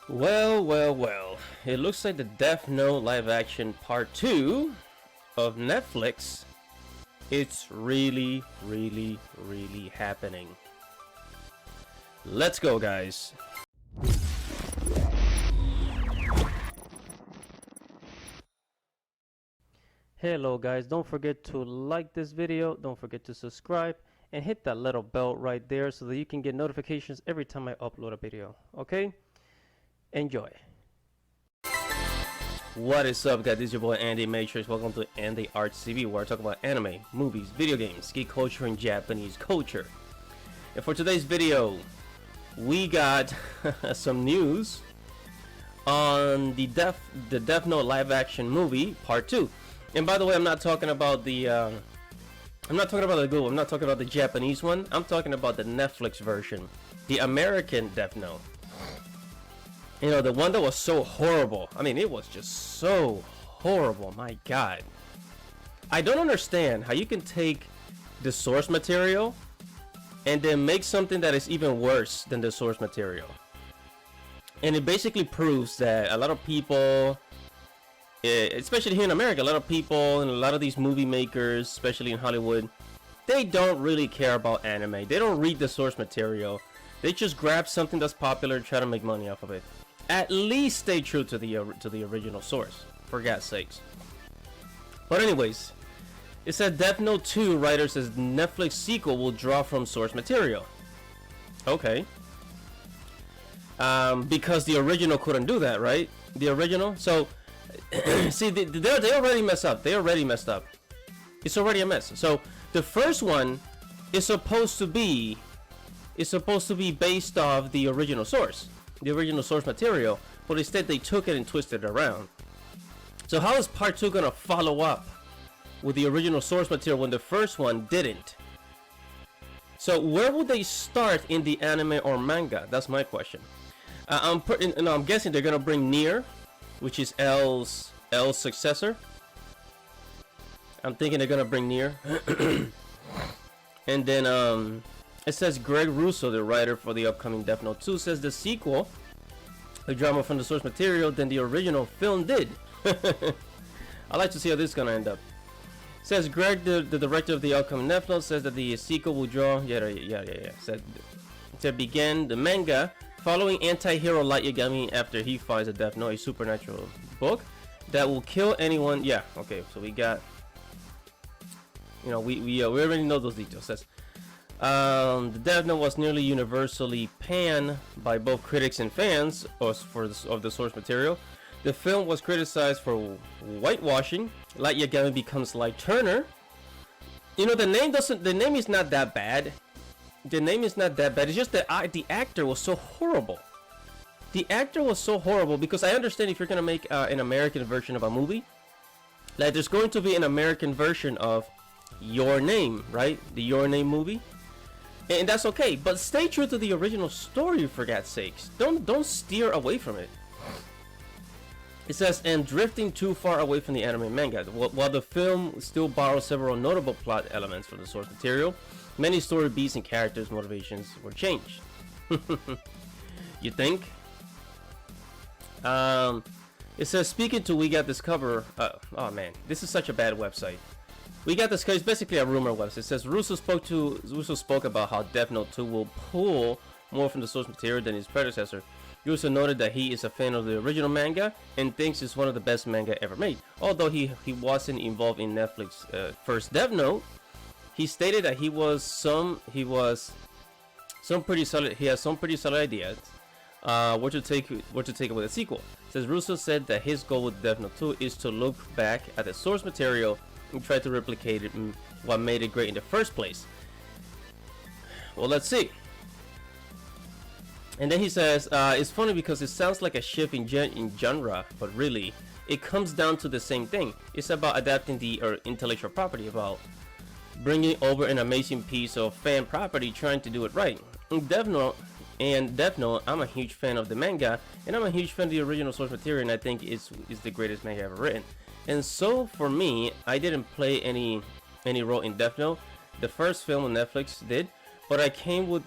Well. It looks like the Death Note live action part 2 of Netflix. It's really happening. Let's go, guys. Hello guys, don't forget to like this video, don't forget to subscribe, and hit that little bell right there so that you can get notifications every time I upload a video, okay? Enjoy. What is up, guys? This is your boy Andy Matrix. Welcome to Andy Arts TV, where I talk about anime, movies, video games, geek culture, and Japanese culture. And for today's video, we got some news on the Death Note live action movie part 2. And by the way, I'm not talking about the Google. I'm not talking about the Japanese one. I'm talking about the Netflix version, the American Death Note. You know, the one that was so horrible. I mean, it was just so horrible. My God, I don't understand how you can take the source material and then make something that is even worse than the source material. And it basically proves that a lot of people, especially here in America, a lot of people and a lot of these movie makers, especially in Hollywood, they don't really care about anime. They don't read the source material. They just grab something that's popular and try to make money off of it. At least stay true to the original source, for God's sakes. But anyways, it said Death Note 2 writer says Netflix sequel will draw from source material. Okay. Because the original couldn't do that, right? The original. So see, they already messed up. They already messed up. It's already a mess. So the first one is supposed to be based off the original source, the original source material, but instead they took it and twisted it around. So how is part 2 gonna follow up with the original source material when the first one didn't? So where would they start in the anime or manga? That's my question. I'm guessing they're gonna bring Nier, which is L's successor. I'm thinking they're gonna bring Nier. And then it says Greg Russo, the writer for the upcoming Death Note 2, says the sequel, a drama from the source material than the original film did. I like to see how this is gonna end up. It says Greg, the director of the upcoming Death Note, says that the sequel will draw said to begin the manga following anti-hero Light Yagami after he finds a Death Note, a supernatural book that will kill anyone. Yeah, okay, so we got, you know, we already know those details. It says the Death Note was nearly universally panned by both critics and fans of the source material. The film was criticized for whitewashing. Light Yagami becomes Light Turner. You know, the name is not that bad. The name is not that bad. It's just that the actor was so horrible. The actor was so horrible because I understand if you're gonna make an American version of a movie, like there's going to be an American version of Your Name, right? The Your Name movie, and that's okay. But stay true to the original story, for God's sakes. Don't steer away from it. It says, and drifting too far away from the anime manga. While the film still borrows several notable plot elements from the source material, many story beats and characters' motivations were changed. You think? It says, speaking to We Got This Cover. Oh man, this is such a bad website. We Got This Cover is basically a rumor website. It says Russo spoke about how Death Note 2 will pull more from the source material than his predecessor. Russo noted that he is a fan of the original manga and thinks it's one of the best manga ever made. Although he wasn't involved in Netflix first Death Note, he stated that he has some pretty solid ideas what to take with a sequel. It says Russo said that his goal with Death Note 2 is to look back at the source material and try to replicate it, what made it great in the first place. Well, let's see. And then he says, it's funny because it sounds like a shift in genre, but really, it comes down to the same thing. It's about adapting the intellectual property, about bringing over an amazing piece of fan property, trying to do it right. In Death Note, I'm a huge fan of the manga, and I'm a huge fan of the original source material, and I think it's the greatest manga ever written. And so for me, I didn't play any role in Death Note. The first film on Netflix did, but I came with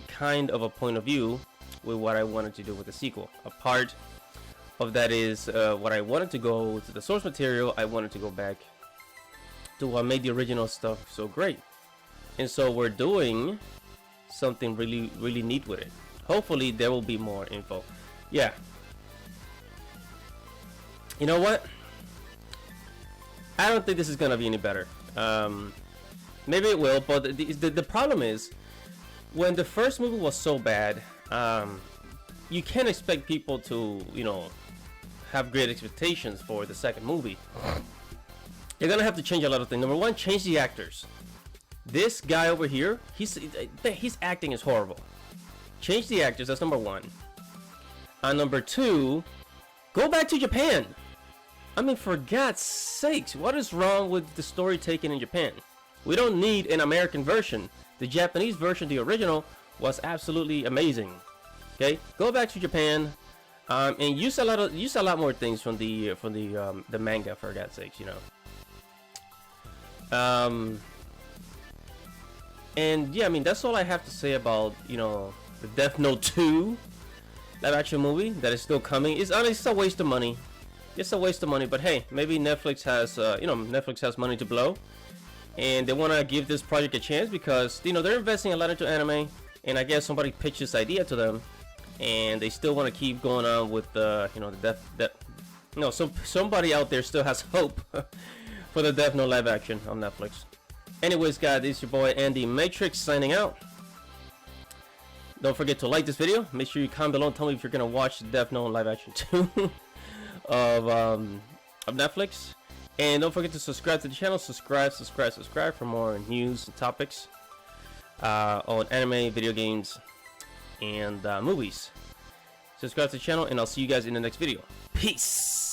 kind of a point of view with what I wanted to do with the sequel. A part of that is what I wanted to go to the source material. I wanted to go back to what made the original stuff so great, and so we're doing something really neat with it. Hopefully there will be more info. Yeah, you know what, I don't think this is gonna be any better. Maybe it will, but the problem is, when the first movie was so bad, you can't expect people to, you know, have great expectations for the second movie. You're gonna have to change a lot of things. Number one, change the actors. This guy over here, his acting is horrible. Change the actors, that's number one. Number two, go back to Japan. I mean, for God's sakes, what is wrong with the story taken in Japan? We don't need an American version. The Japanese version, the original, was absolutely amazing. Okay, go back to Japan, and use a lot more things from the manga, for God's sakes, you know. And yeah, I mean, that's all I have to say about, you know, the Death Note 2 live action movie that is still coming. It's a waste of money. It's a waste of money, but hey, maybe Netflix has Netflix has money to blow, and they want to give this project a chance because, you know, they're investing a lot into anime, and I guess somebody pitched this idea to them, and they still want to keep going on with the, you know, the somebody out there still has hope for the Death Note live action on Netflix. Anyways, guys, this is your boy Andy Matrix signing out. Don't forget to like this video. Make sure you comment below and tell me if you're gonna watch the Death Note live action 2 of Netflix. And don't forget to subscribe to the channel. Subscribe for more news and topics on anime, video games, and movies. Subscribe to the channel, and I'll see you guys in the next video. Peace.